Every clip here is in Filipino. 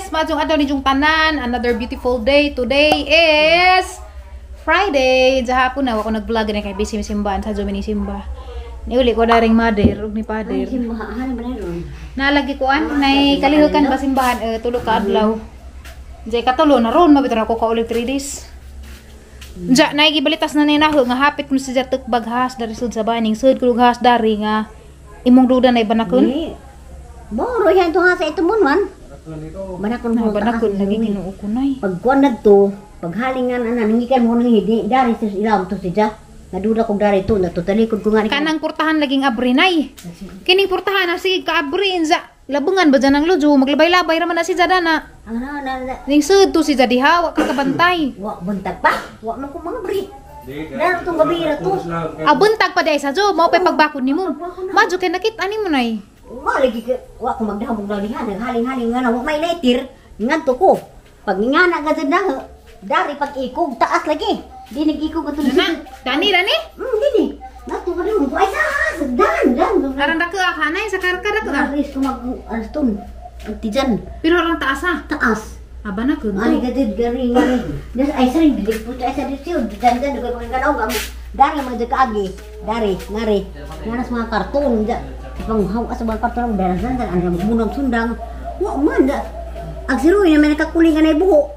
Yes, majong adlaw ni jung tanan, another beautiful day. Today is Friday. Jahapon na ako nag-vlog na kay busy simbahan sa Jomini simba. Niuli ko daring mother ug ni father. Nalagi ko nay kalihukan ba simbahan tulo ka adlaw. Jay katulo na ron mabito na ko ka ulit 3 days. Ja nay gibalitas na ni naho nga hapit kun sa tek baghas dari sud sa baning sud kulughas dari nga imong duda nay banakon. Boro yan to nga sa ito mon man. Banakon mo banakon lagi ginuo ko nay. Pagkuan nagto, paghalingan ana nangikan mo nang hidi dari sa ilaw to siya. Naduda kog dari to talikod ko nga ni. Kanang portahan laging abri nay. Kining portahan na sige ka abri za labungan ba dyan ang lojo maglabay-labay raman na si Zadana. Ning sud to si Zadiha wa ka kabantay. Wa buntag pa. Wa man ko mga bri. Daro tong gabi ra to. Buntag pa day sa jo mao pay pagbakod nimo. Madyo kay nakit ani mo nay. Wa lagi wa ko magdahabog daw diha naghaling-haling nga wa may letter ngadto ko. Pag ngana ka na dari pag ikog taas lagi. Di nag-ikog ato na. Dani. Dini. Nato ka rin mo ay sa dan. Aran dako kanay sa karkara ko. Aris ko mag arston. Tijan. Pero orang taas ah. Taas. Aba na ko. Ay gadid gari. Des ay sering bilik puto ay sa disiyo. Dan ko ko nganaw gam. Dari man jek agi. Dari ngari. Nganas mga karton. Panghaw sa mga karton dari dan anda munong sundang. Wa man da. Agsiroy na may nakakulingan ay buho.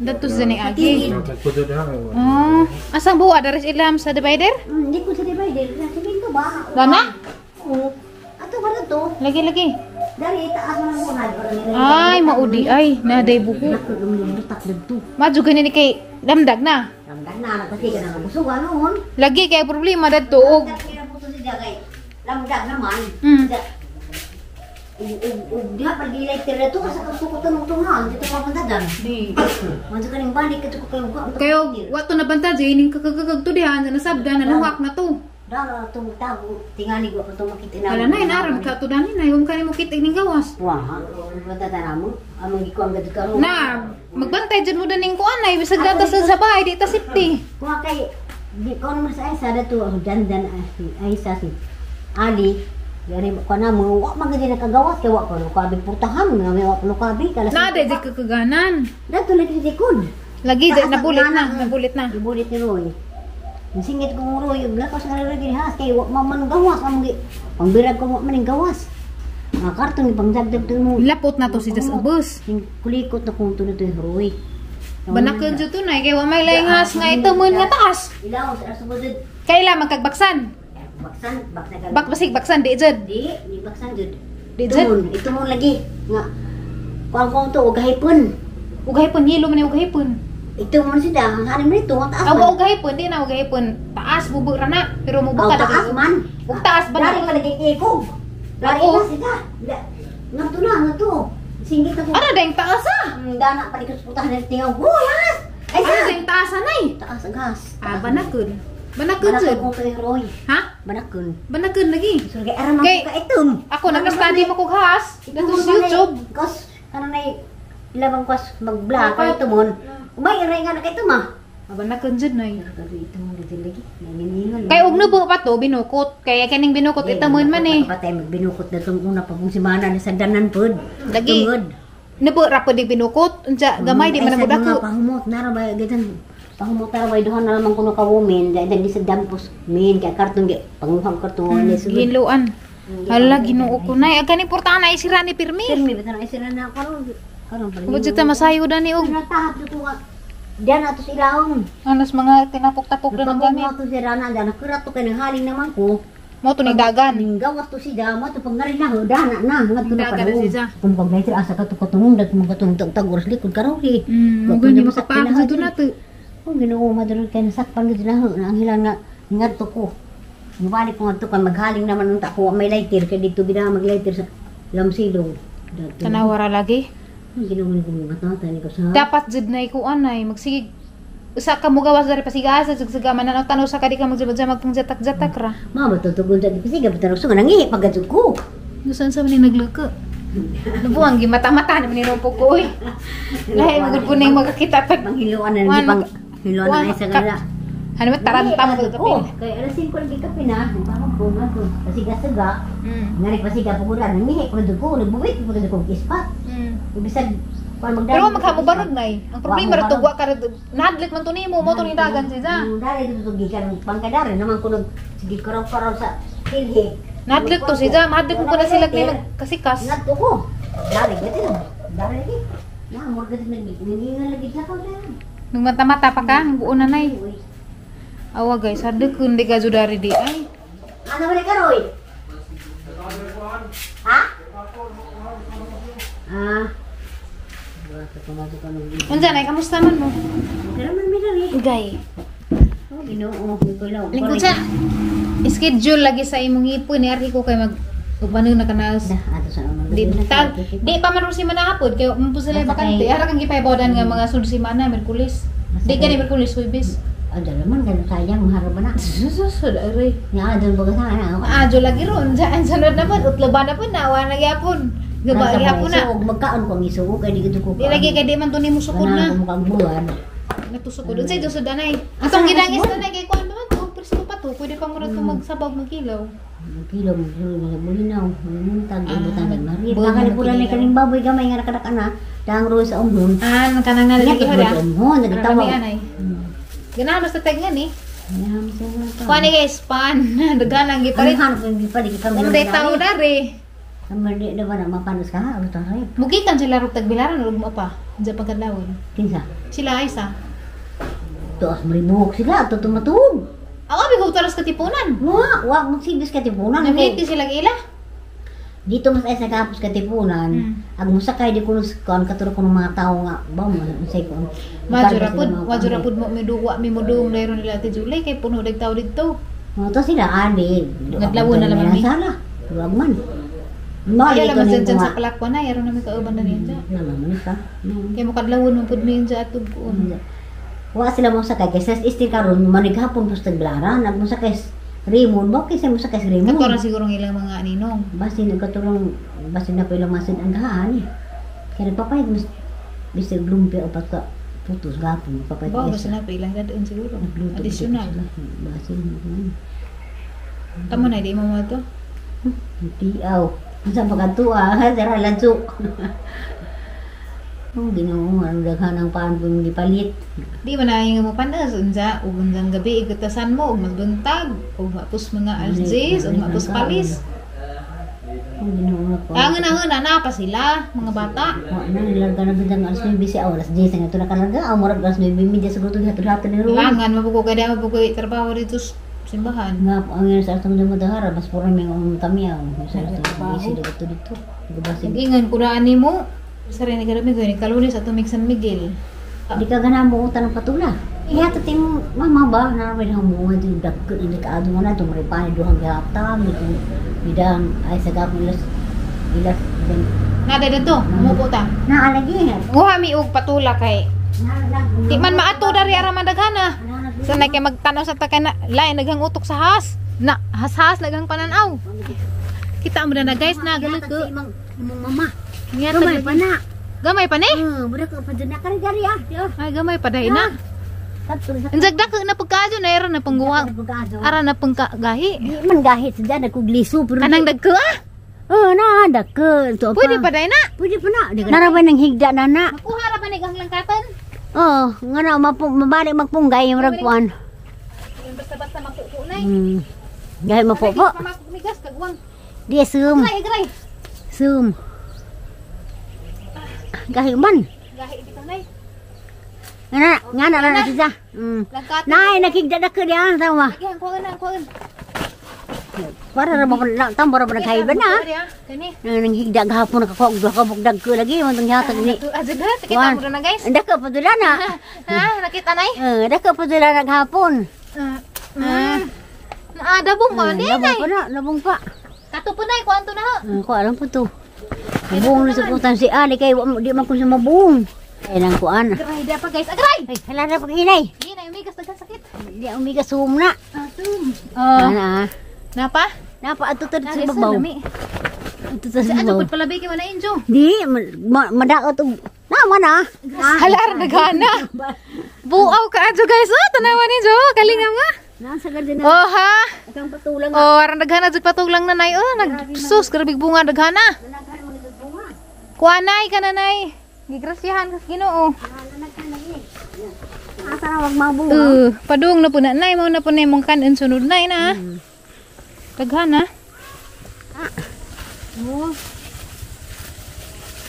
Dato sa ni agi. Asang buwa dari ilam sa divider? Hindi ko sa divider. Sabihin ko ba? Dana? Oo. Ato ba na to? Lagi. Dari taas mo ng bunad. Ay, maudi ay. Naday buko. Nakutak dito. Madyo ganyan ni kay damdag na. Damdag na. Nagpasi ka na mabusugan noon. Lagi kay problema dato. Lamdag naman. Diha pagilay tira to kasi kusukutan mo tungan dito pa punta dan. Di. Mansa kaning balik ka ko kayo wato na banta jay ning kakagag to diha na sabda na luwak na to. Dala tong tago tingali ko pa to makita na. Ala nay narab ka to dani na yung kanimo kit ning gawas. Wah, banta ta mo. Among gikuan gad ka ro. Na, magbantay jud mo daning kuan ay bisag data sa bahay di ta safety. Kuha kay di ko naman sa isa dato dan ay sa si Ali. Yari ko na mo wa magadi nakagawas kay wa ko kabi purtahan nga may wa ko kabi kala na day kagaganan dato lagi sikod lagi day nabulit na ibulit ni Roy singit ko mo Roy lakas nga lagi has kay wa man gawas among pangbirag ko wa man gawas nga karton ni pangdagdag to mo lapot na to si Jas ubos kulikot na kung tulo to Roy banakon jud tunay kay wa may lenghas nga itemon nga taas ilaw sa subod kaila magkagbaksan baksan di jud. Di baksan jud. Di jud. Ito mo lagi nga kuang to ugahipon. Ugahipon hilo man ugahipon. Ito mo sida ang hanim nito ang taas. Awa ugahipon di na ugahipon. Taas bubo ra na pero mubuka na taas man. Ug taas ba dari ka lagi ikog. Dari na sida. Ngadto na to. Singgit ako. Ano ding taas ah? Dana pa dikos putahan ng tingaw. Bulas. Ay sa ding taas anay. Taas ang gas. Banakon. Banakon jud. Ha? Banakon lagi. So kay aram ka itom. Ako nag-study mo kog has. Dito sa YouTube. Kos kana nay ilabang kos mag-vlog kay itomon. Umay ray nga na kay itoma. Banakon jud nay. Ito mo dito lagi. Naningal. Kay og nubo pa to binukot. Kaya kaning binukot itamon man eh. Patay magbinukot datong una pa kung simana ni sa danan pod. Lagi. Nubo ra pod binukot. Unsa gamay di man mo dako. Pahumot na ra ba gitan. Pangumutar way duhan na lamang kuno ka women dahil di sa dampos min kay karton gi panguhang karton ni sulod giluan hala Ginoo ko nay agani portahan ay sira ni pirmi bitan ay sira na karon pa budget ta masayo dani og natahap dito nga diyan ato silahom anas mga tinapok-tapok na ng gamit ato sira na diyan kurat to kay haling naman ko mo to ni dagan ning gawas to si damo to pangari na dana na ngadto na dagan si ja kung pag naiter asa ka to katungod dat mo katungod taguras likod karohi mo gani makapako sa nato. Kung Ginoo madulog kay nasakpan gid na ang hilan nga ngadto ko. Mabalik ko ngadto kan maghaling naman unta ko may lighter kay dito gid mag-lighter sa lamsilong. Tanawara lagi. Ang Ginoo ni ko ni ko sa. Dapat jud nay ko anay magsigig usa ka mo gawas dari pasigasa sugsugaman na tanaw sa kadi ka magjabad magpangjatak-jatak ra. Mama tutugon sa pasiga pero so nangi pagajud ko. Gusan sa man nagleko. Lubuang gi mata-mata na minumpo ko oy. Lahi magud ko ning makakita tag panghiluan na di pang hiluan na sa gala. Ano ba taranta mo to pin? Kay alasin ko lagi kape na, ko pasiga-saga. Ngari pasiga po ko na nangihi ko ko nagbuwit ko ko ispat. Ibisag Pero maghamo barog nay. Ang problema ra tugwa ka nadlit man to nimo mo to ni dagan siya. Dari itu tuh gikan pangkadari naman kuno sige karaw-karaw sa tilhi. Nadlit to siya, madlit mo na sila kay kasikas. Nadto ko. Dari gati na. Dari lagi. Na mo gati nagningan lagi sa ko na. Nung mata-mata pa ka, ang buo na nay. Awa guys, hadek kun di gajo dari di ay. Ano ba ka roy? Ha? Ah. Unsa nay kamusta man mo? Pero man mi dali. Gay. Oh, Ginoo ko law. Lingkod sa schedule lagi sa imong ipon ni ari ko kay mag ugmanon na kanas. Ato sa naman. Di pa man si manahapod kay umpo sila bakante. Ara kang gipaybodan nga mga sud semana Miyerkules. Di ka ni Miyerkules Huwebes. Ada naman ganun sayang maharap na. Susud ari. Nga adol baga sana. Maajo lagi ron. Saan sunod naman utlaban na po nawa na gyapon. Gaba gyapon na. Magkaon ko ang isuko kay di ko. Di lagi kay di man to nimo sukod na. Mukhang buwan. Natusukod. Unsay tusod anay. Atong gidangis na kay kuan naman to. Presko pa to. Pwede pa mo ra to magsabag magilaw. Kilo mo bulinaw. Muntag ibutan kay Maria. Nakalipulan ni kaning baboy gamay nga nakadak na. Dang ro sa umhon. Ah, kanang naligi ha. Umhon nagtawa. Ganahan basta tag nga ni. Yan sa mga. Kuan ni guys, pan. Daganang gipalit. Ano kan gipalit kami. Ano day tao dari. Kamar di na ba na mapanos ka ha? Ito rin. Mugikan sila rog tagbilaran ug mo pa. Diya pagkadlawon. Kinsa? Sila isa. Tuas maribuhok sila. Ito tumatug. Ako bigo taras katipunan. Wag magsibis katipunan. Nagiti sila ila. Dito mas ay sa kapos katipunan. Ag musakay di kuno kon katuro kuno mga tao nga ba mo say kon. Wajura pud mo miduwa mi mudung dayro nila ti July kay puno dag tao didto. Mo to sila adi. Naglawon na laman mi. Sala. Wag man. Ay laman dyan sa palakwan na yaro na mi kauban na niya. Naman ka. Kay mo kadlawon mo pud mi sa atug kuon. Wa sila mo sakay kasi istil karon manighapon pus tagblaran nag mo sakay Raymond, bakit mo sakay Raymond? Nagkaroon siguro ng ilang mga aninong. Basi nagkatulong, basi na pala masin ang gahan eh. Kaya nagpapayag mas bisig lumpia o pagka putos gapon. Bawa basi na pala ilang dadaan siguro. Additional. Basi Tama na, di mo mo ito? Piaw. Sa pagkatua, sara lanso. Ginoo ang daghan ang paan po yung gipalit. Di ba na yung mo panas, unsa, ug unsang gabi igatasan mo, ug magbuntag, ug mapus mga aljis, ug mapus palis. Ang na pa sila, mga bata. Wa na nilarga na bidang alas 9 si alas 10 nga ito nakalagga. Aw murag alas 9:30 siguro ito hatod-hatod ni Ro. Langan mabuko kada mabuko trabaho dito sa simbahan. Nga ang yun sa atong madahara, mas puro may tamiyaw. Sa atong isi dito. Ingan kuraan nimo. Sa rin nagkarami ko, Kalunis at tumig San Miguel. Di ka gana mo utan ng patula. Iyato tim mama ba na rin ang mga din dagko ni kaado na to maripani duhang gihapta bidang ay sa gapon ilas Nada dito, umupo ta. Naalagi. Guha mi og patula kay. Di man maato dari ara madagana. Sanay kay magtanaw sa takana, lain naghang utok sa has. Na has naghang pananaw. Kita mo na guys, nagalog ko. Imong mama. Gamay pa na. Gamay pa ni? Budak pa dyan na kari ah. Ay, gamay pa dahil na. Ang zagdak na pagkadyo na era na pangguwa. Ara na panggahi. Di man gahi sa dyan, nakugliso. Anang dagko ah? Na, dagko. Pwede pa dahil na? Pwede pa na. Narabay ng higda na na. Makuha ra pa ni gang langkatan? Nga na, mabalik magpunggay yung ragpuan. Basta-basta mapupo na Gahi mapupo. Migas, kagwang. Di, sum. Gray. Sum. Gahi man. Gahi dito nay. Nga na siya. Nay, nakigda na ko diyan sama. Lagi kuan. Para ra mo tambor ra naghay ba na. Kani. Nang higda gahapon nakakuha duha ka bugdag ko lagi man tong hatag ni. Adjud ha, kita mo na guys. Anda ka padula na. Ha, nakita nay? Anda ka padula naghapon. Naadabong ka ni nay. Labong pa. Kato po nay, kuanto na ha. Ko alam po to. Mabung ni sa putan si Ali kay di man ko sa mabung. Ay nang kuan. Agray da pa guys, agray. Ay, hala ra pag hinay. Hinay umigas dagan sakit. Di umigas sum na. Atum. Napa? Napa ato to sa babaw. Ato to sa Ano babaw. pud palabi kay wala injo? Di madaot og naman ah. Halar nagana. Buaw ka adyo guys. Tanawan ni Jo, kalingam nga. Nasa garden na. Oh ha. Atang patulang. Oh, aran daghana jud patulang nanay. Oh, nagsus grabig bunga daghana. Kuanay ka nanay. Gigrasyahan ka sa Ginoo. Asa na wag mabunga. Padung na po na nay mo na po na mong kanin sunod nay na. Daghan na.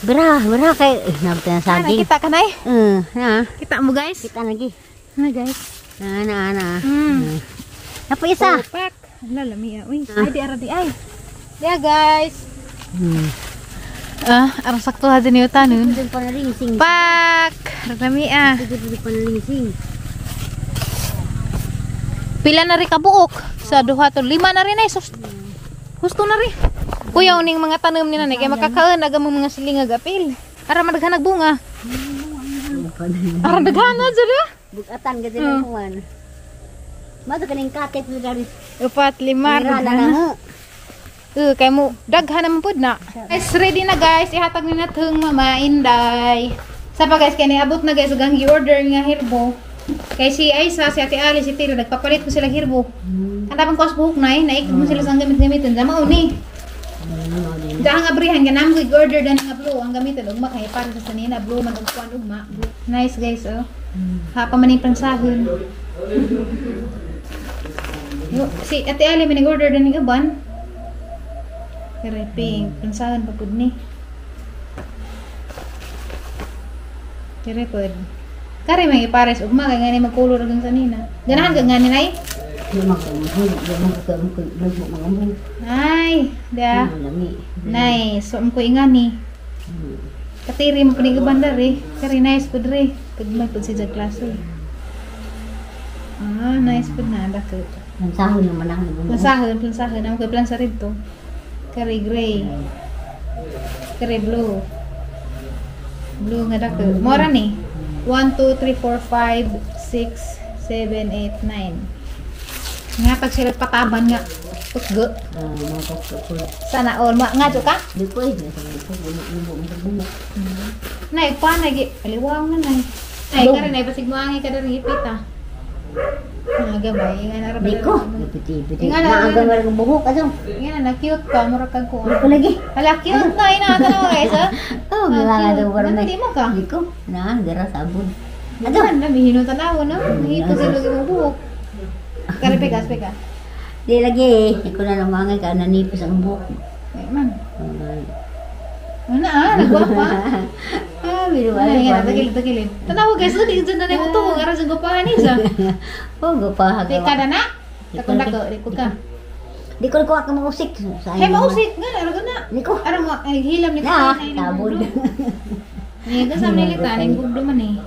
Bera kay nabta Ana saging. kita ka nay. Na. Kita mo guys. Kita lagi. Na guys. Na. Apa isa? Pak. Lalami ah. Uy, ay di ara di ay. Dia guys. Arang sakto ha din yung tanon. Dito pa naringsing. Pak. Lalami ah. Dito pa naringsing. Pila na rin kabuok sa duha to 5 na rin ay sus. Gusto na rin. Kuya uning mga tanom ni nanay kay makakaon aga mga silingag apil. Ara madaghan nagbunga. Ara daghan na jud. Bukatan gid na kuan. Mado kaning katet ni dari. 4, 5 daghan na. Kay mo daghan naman pud na. Guys, ready na guys. Ihatag ni natung Mama Inday. Sapa guys kay niabot na guys ugang gi-order nga hirbo. Kay si Aisa, si Ate Ali, si Tira nagpapalit ko sila hirbo. Ang tapang ko sa buhok na naikot mo sila sa gamit-gamitin. Dama uni. Dahang abrihan ganam ko i-order dan nga blue ang gamitin ugma kay para sa sanina blue man ug kuan ugma. Nice guys oh. Hapa man ni pansahon. Si Ate Ali man nag-order dan ng uban. Kare pink pansahon pa pud ni. Kare pud. Kare may ipares ugma kay ngani magkulor ang sanina. Ganahan ka ngani nay? Ay, dah. Nice. So, ko ingani. Katiri mo pud bandar eh. Kari nice pud re. Pag may pud si klase. Nice pud na dako. Sahon naman ang Plansahan. Amo kay plansa rito. Kari gray. Kari blue. Blue nga dako. Mora ni. 1 2 3 4 5 6 7 8 9. Nga pag sila pataban nga pusgo. Sana all nga jo ka? Nay pa nagi aliwaw na nay. Ay kare nay basig mo angi kada ripita. Nga bay nga na ra. Diko, piti. Nga na ang gamar ng buhok aso. Nga na cute ka mura kag ko. Diko lagi. Hala cute na ina tanaw guys ha. Oh, nga daw war na. Di mo ka? Diko, na dira sabon. Ano na mihino tanaw no? Hito sa lagi mo buhok. Kare pegas. Di lagi, iko na namangay ka nanipis ang buhok. Ay man. Nagwa pa. Biro Ay, nga tagil. Tanaw guys, di dyan na mo to, ara sa gopahan isa. Oh, gopahan. Di kada na. Takon dako, di ko ka. Di ko ako mausik. Hey, mausik nga, ara na. Di ko. Ara mo, hilam ni ko. Na, tabon. Ni gasam ni litan, ning gubdo man eh.